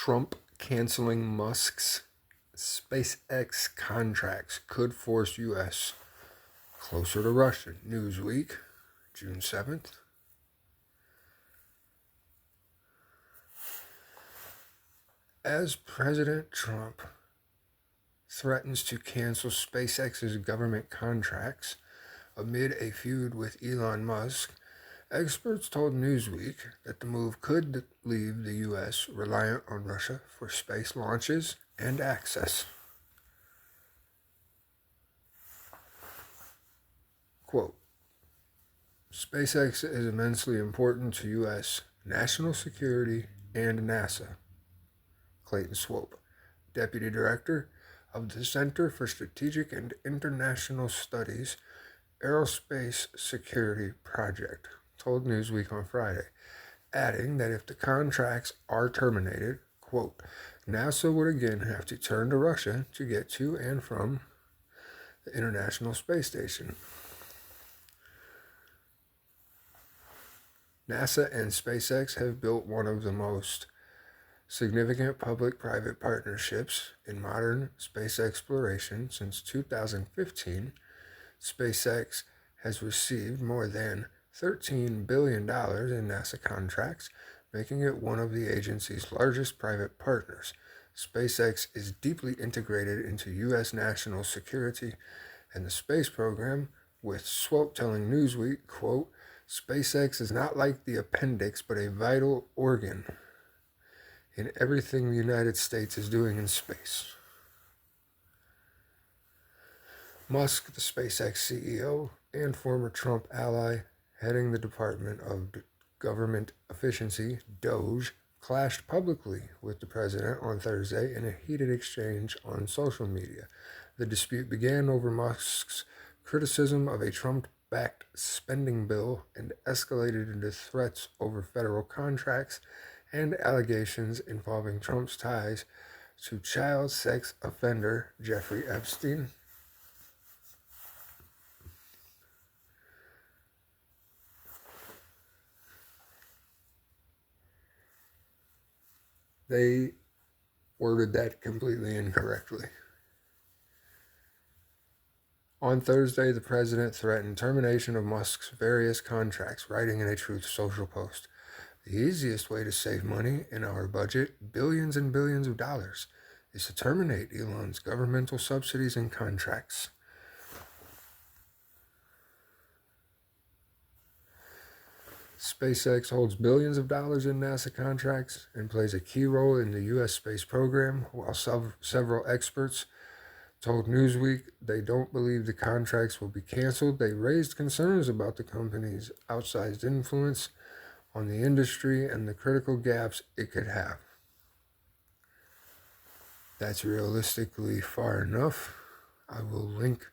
Trump canceling Musk's SpaceX contracts could force U.S. closer to Russia. Newsweek, June 7th. As President Trump threatens to cancel SpaceX's government contracts amid a feud with Elon Musk, experts told Newsweek that the move could leave the U.S. reliant on Russia for space launches and access. Quote, SpaceX is immensely important to U.S. national security and NASA. Clayton Swope, Deputy Director of the Center for Strategic and International Studies Aerospace Security Project, told Newsweek on Friday, adding that if the contracts are terminated, quote, NASA would again have to turn to Russia to get to and from the International Space Station. NASA and SpaceX have built one of the most significant public-private partnerships in modern space exploration since 2015. SpaceX has received more than $13 billion in NASA contracts, making it one of the agency's largest private partners. SpaceX is deeply integrated into U.S. national security and the space program, with Swope telling Newsweek, quote, SpaceX is not like the appendix, but a vital organ in everything the United States is doing in space. Musk, the SpaceX CEO and former Trump ally, heading the Department of Government Efficiency, DOGE, clashed publicly with the president on Thursday in a heated exchange on social media. The dispute began over Musk's criticism of a Trump-backed spending bill and escalated into threats over federal contracts and allegations involving Trump's ties to child sex offender Jeffrey Epstein. They worded that completely incorrectly. On Thursday, the president threatened termination of Musk's various contracts, writing in a Truth Social post, the easiest way to save money in our budget, billions and billions of dollars, is to terminate Elon's governmental subsidies and contracts. SpaceX holds billions of dollars in NASA contracts and plays a key role in the U.S. space program, while several experts told Newsweek they don't believe the contracts will be canceled. They raised concerns about the company's outsized influence on the industry and the critical gaps it could have. That's realistically far enough. I will link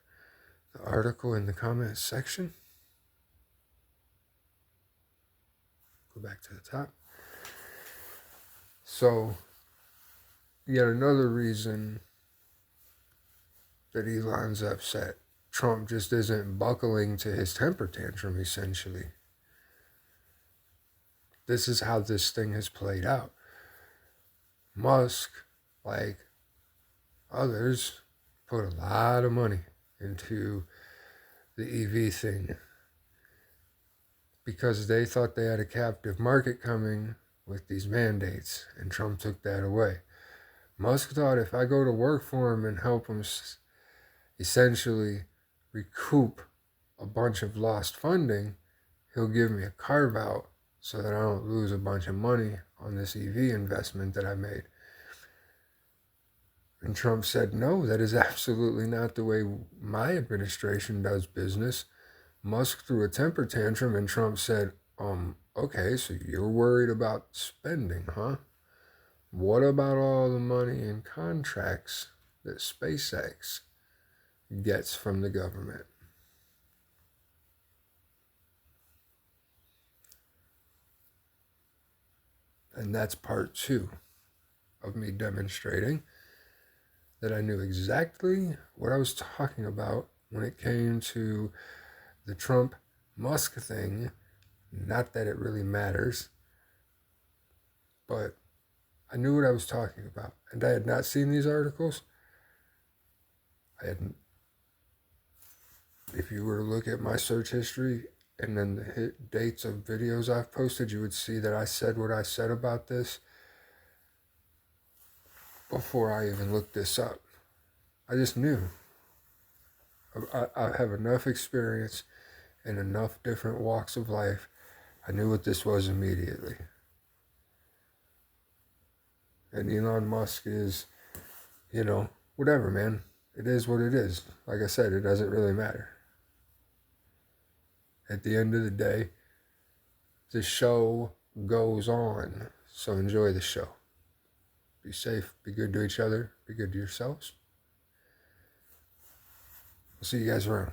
the article in the comments section. Go back to the top. So, yet another reason that Elon's upset. Trump just isn't buckling to his temper tantrum, essentially. This is how this thing has played out. Musk, like others, put a lot of money into the EV thing because they thought they had a captive market coming with these mandates, and Trump took that away. Musk thought if I go to work for him and help him essentially recoup a bunch of lost funding, he'll give me a carve out so that I don't lose a bunch of money on this EV investment that I made. And Trump said, no, that is absolutely not the way my administration does business. Musk threw a temper tantrum and Trump said, okay, so you're worried about spending, huh? What about all the money in contracts that SpaceX gets from the government? And that's part 2 of me demonstrating that I knew exactly what I was talking about when it came to the Trump-Musk thing. Not that it really matters, but I knew what I was talking about. And I had not seen these articles. I hadn't. If you were to look at my search history and then the hit dates of videos I've posted, you would see that I said what I said about this before I even looked this up. I just knew. I have enough experience in enough different walks of life. I knew what this was immediately. And Elon Musk is, whatever, man. It is what it is. Like I said, it doesn't really matter. At the end of the day, the show goes on. So enjoy the show. Be safe. Be good to each other. Be good to yourselves. I'll see you guys around.